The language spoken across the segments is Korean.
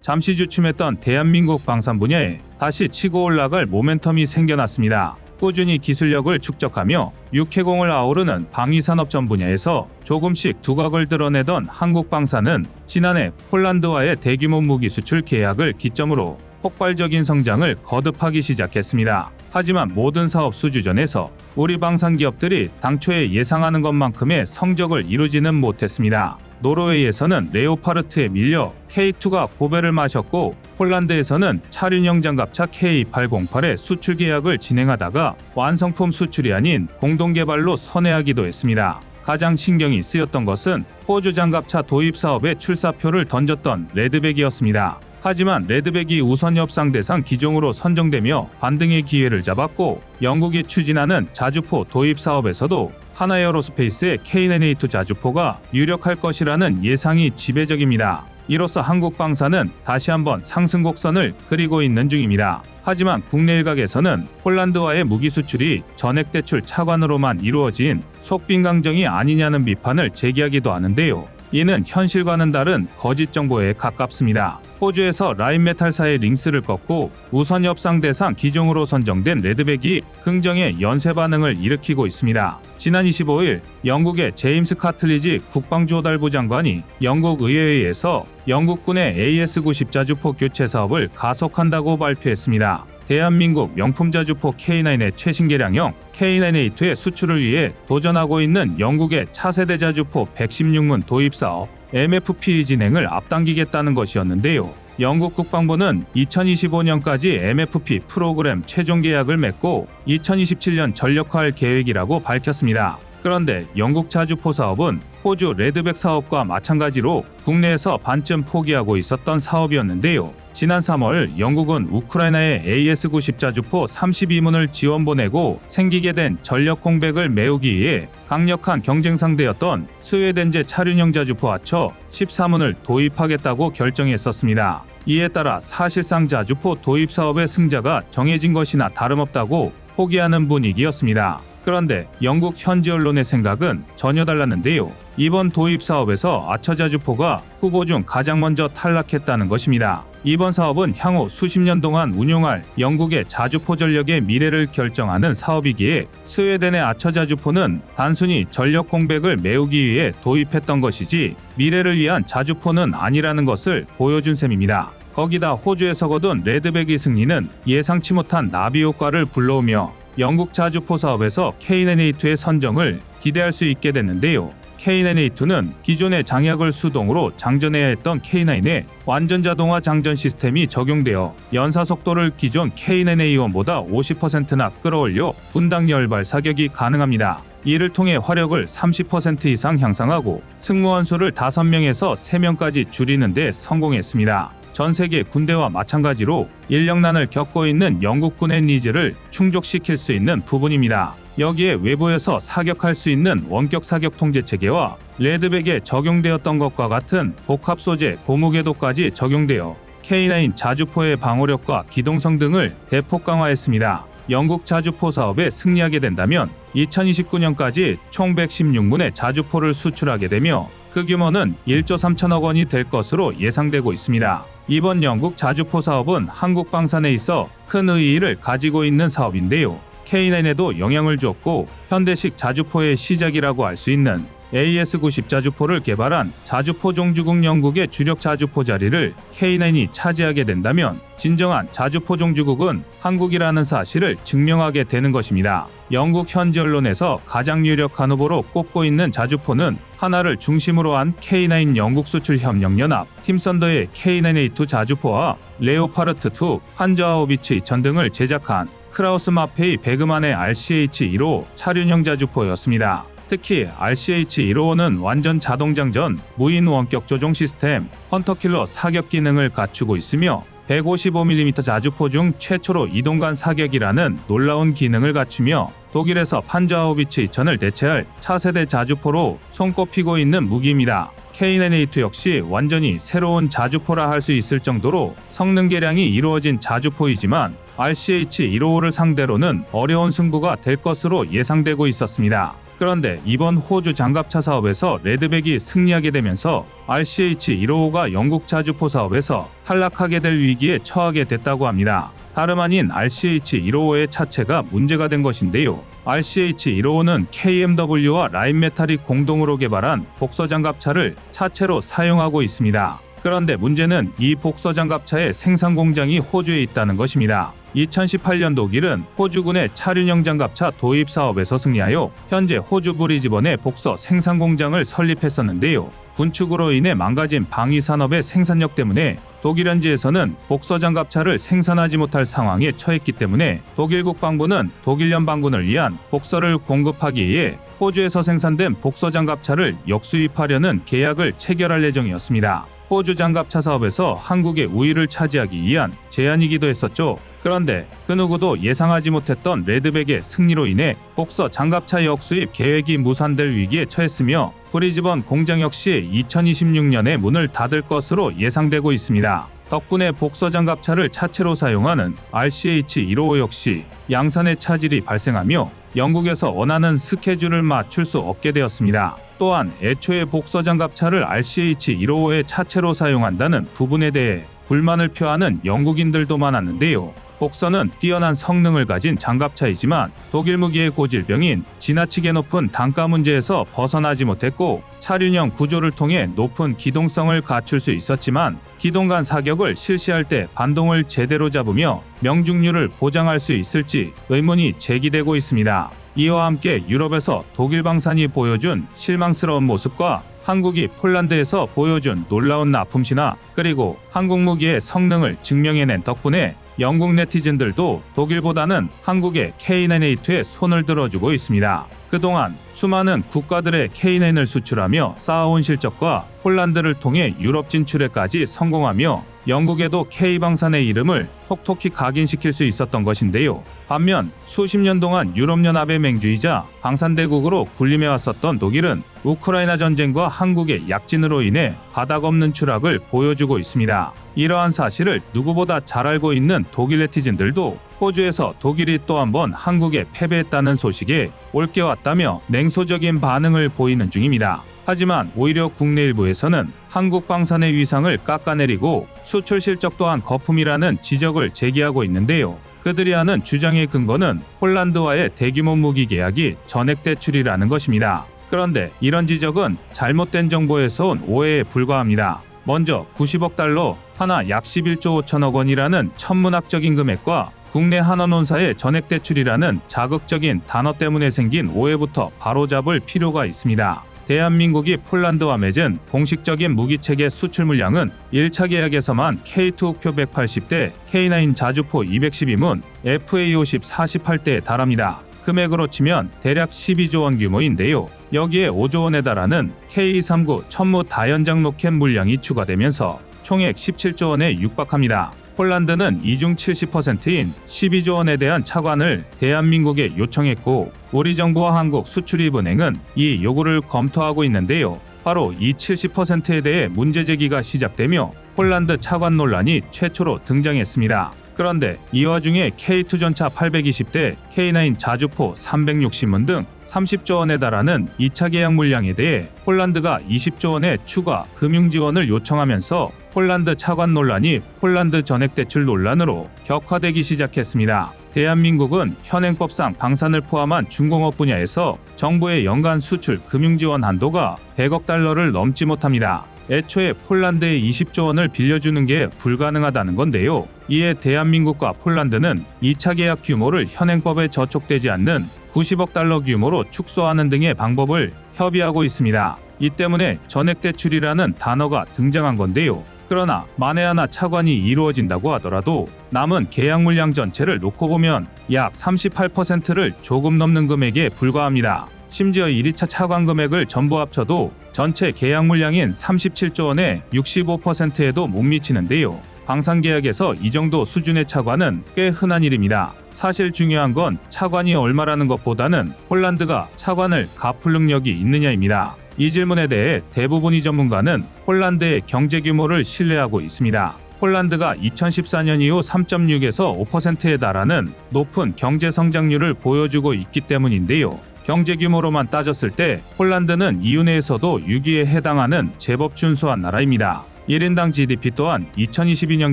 잠시 주춤했던 대한민국 방산 분야에 다시 치고 올라갈 모멘텀이 생겨났습니다. 꾸준히 기술력을 축적하며 육해공을 아우르는 방위산업 전 분야에서 조금씩 두각을 드러내던 한국방산은 지난해 폴란드와의 대규모 무기 수출 계약을 기점으로 폭발적인 성장을 거듭하기 시작했습니다. 하지만 모든 사업 수주전에서 우리 방산 기업들이 당초에 예상하는 것만큼의 성적을 이루지는 못했습니다. 노르웨이에서는 레오파르트에 밀려 K2가 고배를 마셨고, 폴란드에서는 차륜형 장갑차 K808의 수출 계약을 진행하다가 완성품 수출이 아닌 공동개발로 선회하기도 했습니다. 가장 신경이 쓰였던 것은 호주 장갑차 도입 사업에 출사표를 던졌던 레드백이었습니다. 하지만 레드백이 우선 협상 대상 기종으로 선정되며 반등의 기회를 잡았고, 영국이 추진하는 자주포 도입 사업에서도 하나에어로스페이스의 K9A2 자주포가 유력할 것이라는 예상이 지배적입니다. 이로써 한국방산은 다시 한번 상승 곡선을 그리고 있는 중입니다. 하지만 국내 일각에서는 폴란드와의 무기 수출이 전액 대출 차관으로만 이루어진 속빈 강정이 아니냐는 비판을 제기하기도 하는데요. 이는 현실과는 다른 거짓 정보에 가깝습니다. 호주에서 라인메탈사의 링스를 꺾고 우선 협상 대상 기종으로 선정된 레드백이 긍정의 연쇄 반응을 일으키고 있습니다. 지난 25일 영국의 제임스 카틀리지 국방조달부 장관이 영국 의회에서 영국군의 AS-90 자주포 교체 사업을 가속한다고 발표했습니다. 대한민국 명품 자주포 K9의 최신 개량형 K9A2의 수출을 위해 도전하고 있는 영국의 차세대 자주포 116문 도입 사업 MFP 진행을 앞당기겠다는 것이었는데요. 영국 국방부는 2025년까지 MFP 프로그램 최종 계약을 맺고 2027년 전력화할 계획이라고 밝혔습니다. 그런데 영국 자주포 사업은 호주 레드백 사업과 마찬가지로 국내에서 반쯤 포기하고 있었던 사업이었는데요. 지난 3월 영국은 우크라이나에 AS-90 자주포 32문을 지원 보내고 생기게 된 전력 공백을 메우기 위해 강력한 경쟁 상대였던 스웨덴제 차륜형 자주포 하처 14문을 도입하겠다고 결정했었습니다. 이에 따라 사실상 자주포 도입 사업의 승자가 정해진 것이나 다름없다고 포기하는 분위기였습니다. 그런데 영국 현지 언론의 생각은 전혀 달랐는데요. 이번 도입 사업에서 아처 자주포가 후보 중 가장 먼저 탈락했다는 것입니다. 이번 사업은 향후 수십 년 동안 운용할 영국의 자주포 전력의 미래를 결정하는 사업이기에 스웨덴의 아처 자주포는 단순히 전력 공백을 메우기 위해 도입했던 것이지 미래를 위한 자주포는 아니라는 것을 보여준 셈입니다. 거기다 호주에서 거둔 레드백의 승리는 예상치 못한 나비 효과를 불러오며 영국 자주포 사업에서 K9A2의 선정을 기대할 수 있게 됐는데요. K9A2는 기존의 장약을 수동으로 장전해야 했던 K9에 완전 자동화 장전 시스템이 적용되어 연사 속도를 기존 K9A1보다 50%나 끌어올려 분당 열발 사격이 가능합니다. 이를 통해 화력을 30% 이상 향상하고 승무원 수를 5명에서 3명까지 줄이는 데 성공했습니다. 전 세계 군대와 마찬가지로 인력난을 겪고 있는 영국군의 니즈를 충족시킬 수 있는 부분입니다. 여기에 외부에서 사격할 수 있는 원격 사격 통제 체계와 레드백에 적용되었던 것과 같은 복합 소재 고무궤도까지 적용되어 K9 자주포의 방어력과 기동성 등을 대폭 강화했습니다. 영국 자주포 사업에 승리하게 된다면 2029년까지 총 116문의 자주포를 수출하게 되며 그 규모는 1조 3천억 원이 될 것으로 예상되고 있습니다. 이번 영국 자주포 사업은 한국 방산에 있어 큰 의의를 가지고 있는 사업인데요. K9에도 영향을 주었고 현대식 자주포의 시작이라고 할 수 있는 AS-90 자주포를 개발한 자주포 종주국 영국의 주력 자주포 자리를 K9이 차지하게 된다면 진정한 자주포 종주국은 한국이라는 사실을 증명하게 되는 것입니다. 영국 현지 언론에서 가장 유력한 후보로 꼽고 있는 자주포는 하나를 중심으로 한 K9 영국 수출 협력연합, 팀선더의 K9A2 자주포와 레오파르트2, 한저하우비츠 2000 등을 제작한 크라우스 마페이 베그만의 RCH-155 차륜형 자주포였습니다. 특히 RCH-155는 완전 자동장전, 무인 원격 조종 시스템, 헌터킬러 사격 기능을 갖추고 있으며 155mm 자주포 중 최초로 이동간 사격이라는 놀라운 기능을 갖추며 독일에서 판저하우비츠 2000을 대체할 차세대 자주포로 손꼽히고 있는 무기입니다. K9A2 역시 완전히 새로운 자주포라 할 수 있을 정도로 성능 개량이 이루어진 자주포이지만 RCH-155를 상대로는 어려운 승부가 될 것으로 예상되고 있었습니다. 그런데 이번 호주 장갑차 사업에서 레드백이 승리하게 되면서 RCH-155가 영국 자주포 사업에서 탈락하게 될 위기에 처하게 됐다고 합니다. 다름 아닌 RCH-155의 차체가 문제가 된 것인데요. RCH-155는 KMW와 라인메탈이 공동으로 개발한 복서장갑차를 차체로 사용하고 있습니다. 그런데 문제는 이 복서장갑차의 생산 공장이 호주에 있다는 것입니다. 2018년 독일은 호주군의 차륜형 장갑차 도입 사업에서 승리하여 현재 호주 브리즈번에 복서 생산 공장을 설립했었는데요. 군축으로 인해 망가진 방위 산업의 생산력 때문에 독일 현지에서는 복서 장갑차를 생산하지 못할 상황에 처했기 때문에 독일 국방부는 독일 연방군을 위한 복서를 공급하기 위해 호주에서 생산된 복서 장갑차를 역수입하려는 계약을 체결할 예정이었습니다. 호주 장갑차 사업에서 한국의 우위를 차지하기 위한 제안이기도 했었죠. 그런데 그 누구도 예상하지 못했던 레드백의 승리로 인해 복서 장갑차 역수입 계획이 무산될 위기에 처했으며 브리즈번 공장 역시 2026년에 문을 닫을 것으로 예상되고 있습니다. 덕분에 복서 장갑차를 차체로 사용하는 RCH-155 역시 양산의 차질이 발생하며 영국에서 원하는 스케줄을 맞출 수 없게 되었습니다. 또한 애초에 복서 장갑차를 RCH-155의 차체로 사용한다는 부분에 대해 불만을 표하는 영국인들도 많았는데요. 복서는 뛰어난 성능을 가진 장갑차이지만 독일 무기의 고질병인 지나치게 높은 단가 문제에서 벗어나지 못했고 차륜형 구조를 통해 높은 기동성을 갖출 수 있었지만 기동 간 사격을 실시할 때 반동을 제대로 잡으며 명중률을 보장할 수 있을지 의문이 제기되고 있습니다. 이와 함께 유럽에서 독일 방산이 보여준 실망스러운 모습과 한국이 폴란드에서 보여준 놀라운 납품신화 그리고 한국 무기의 성능을 증명해낸 덕분에 영국 네티즌들도 독일보다는 한국의 K9A2에 손을 들어주고 있습니다. 그동안 수많은 국가들의 K9을 수출하며 쌓아온 실적과 폴란드를 통해 유럽 진출에까지 성공하며 영국에도 K방산의 이름을 톡톡히 각인시킬 수 있었던 것인데요. 반면 수십 년 동안 유럽연합의 맹주이자 방산대국으로 군림해왔었던 독일은 우크라이나 전쟁과 한국의 약진으로 인해 바닥없는 추락을 보여주고 있습니다. 이러한 사실을 누구보다 잘 알고 있는 독일 네티즌들도 호주에서 독일이 또 한 번 한국에 패배했다는 소식에 올겨왔다며 냉소적인 반응을 보이는 중입니다. 하지만 오히려 국내 일부에서는 한국 방산의 위상을 깎아내리고 수출 실적 또한 거품이라는 지적을 제기하고 있는데요. 그들이 하는 주장의 근거는 폴란드와의 대규모 무기 계약이 전액 대출이라는 것입니다. 그런데 이런 지적은 잘못된 정보에서 온 오해에 불과합니다. 먼저 90억 달러, 하나 약 11조 5천억 원이라는 천문학적인 금액과 국내 한원론사의 전액 대출이라는 자극적인 단어 때문에 생긴 오해부터 바로잡을 필요가 있습니다. 대한민국이 폴란드와 맺은 공식적인 무기체계 수출 물량은 1차 계약에서만 K2 우표 180대, K9 자주포 212문, FA50 48대에 달합니다. 금액으로 치면 대략 12조 원 규모인데요. 여기에 5조 원에 달하는 K239 천무 다연장 로켓 물량이 추가되면서 총액 17조 원에 육박합니다. 폴란드는 이중 70%인 12조 원에 대한 차관을 대한민국에 요청했고 우리 정부와 한국수출입은행은 이 요구를 검토하고 있는데요. 바로 이 70%에 대해 문제 제기가 시작되며 폴란드 차관 논란이 최초로 등장했습니다. 그런데 이 와중에 K2 전차 820대, K9 자주포 360문 등 30조 원에 달하는 2차 계약 물량에 대해 폴란드가 20조 원의 추가 금융 지원을 요청하면서 폴란드 차관 논란이 폴란드 전액 대출 논란으로 격화되기 시작했습니다. 대한민국은 현행법상 방산을 포함한 중공업 분야에서 정부의 연간 수출 금융 지원 한도가 100억 달러를 넘지 못합니다. 애초에 폴란드에 20조 원을 빌려주는 게 불가능하다는 건데요. 이에 대한민국과 폴란드는 2차 계약 규모를 현행법에 저촉되지 않는 90억 달러 규모로 축소하는 등의 방법을 협의하고 있습니다. 이 때문에 전액대출이라는 단어가 등장한 건데요. 그러나 만에 하나 차관이 이루어진다고 하더라도 남은 계약 물량 전체를 놓고 보면 약 38%를 조금 넘는 금액에 불과합니다. 심지어 1차 차관 금액을 전부 합쳐도 전체 계약 물량인 37조 원의 65%에도 못 미치는데요. 방산 계약에서 이 정도 수준의 차관은 꽤 흔한 일입니다. 사실 중요한 건 차관이 얼마라는 것보다는 폴란드가 차관을 갚을 능력이 있느냐입니다. 이 질문에 대해 대부분의 전문가는 폴란드의 경제 규모를 신뢰하고 있습니다. 폴란드가 2014년 이후 3.6에서 5%에 달하는 높은 경제 성장률을 보여주고 있기 때문인데요. 경제 규모로만 따졌을 때 폴란드는 EU 내에서도 6위에 해당하는 제법 준수한 나라입니다. 1인당 GDP 또한 2022년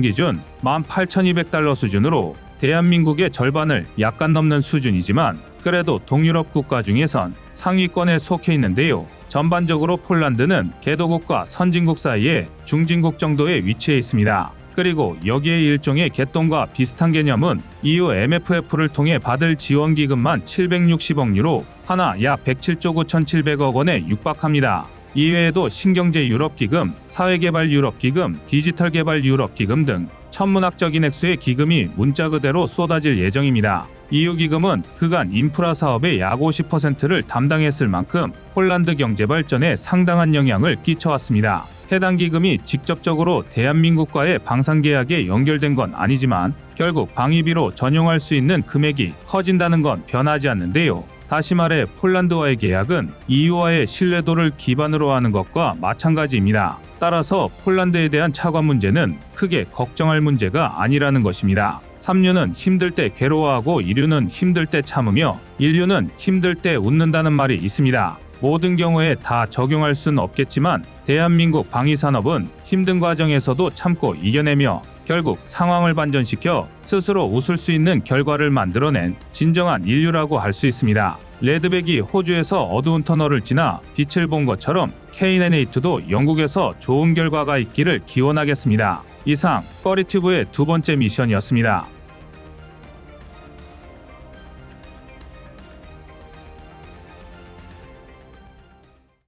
기준 18,200달러 수준으로 대한민국의 절반을 약간 넘는 수준이지만 그래도 동유럽 국가 중에선 상위권에 속해 있는데요. 전반적으로 폴란드는 개도국과 선진국 사이에 중진국 정도에 위치해 있습니다. 그리고 여기에 일종의 개똥과 비슷한 개념은 EU MFF를 통해 받을 지원 기금만 760억 유로, 하나 약 107조 9,700억 원에 육박합니다. 이외에도 신경제 유럽기금, 사회개발 유럽기금, 디지털개발 유럽기금 등 천문학적인 액수의 기금이 문자 그대로 쏟아질 예정입니다. EU 기금은 그간 인프라 사업의 약 50%를 담당했을 만큼 폴란드 경제 발전에 상당한 영향을 끼쳐왔습니다. 해당 기금이 직접적으로 대한민국과의 방산계약에 연결된 건 아니지만 결국 방위비로 전용할 수 있는 금액이 커진다는 건 변하지 않는데요. 다시 말해 폴란드와의 계약은 EU와의 신뢰도를 기반으로 하는 것과 마찬가지입니다. 따라서 폴란드에 대한 차관 문제는 크게 걱정할 문제가 아니라는 것입니다. 3류는 힘들 때 괴로워하고 2류는 힘들 때 참으며 1류는 힘들 때 웃는다는 말이 있습니다. 모든 경우에 다 적용할 수는 없겠지만 대한민국 방위산업은 힘든 과정에서도 참고 이겨내며 결국 상황을 반전시켜 스스로 웃을 수 있는 결과를 만들어낸 진정한 인류라고 할 수 있습니다. 레드백이 호주에서 어두운 터널을 지나 빛을 본 것처럼 KNN8도 영국에서 좋은 결과가 있기를 기원하겠습니다. 이상 꺼리튜브의 두 번째 미션이었습니다.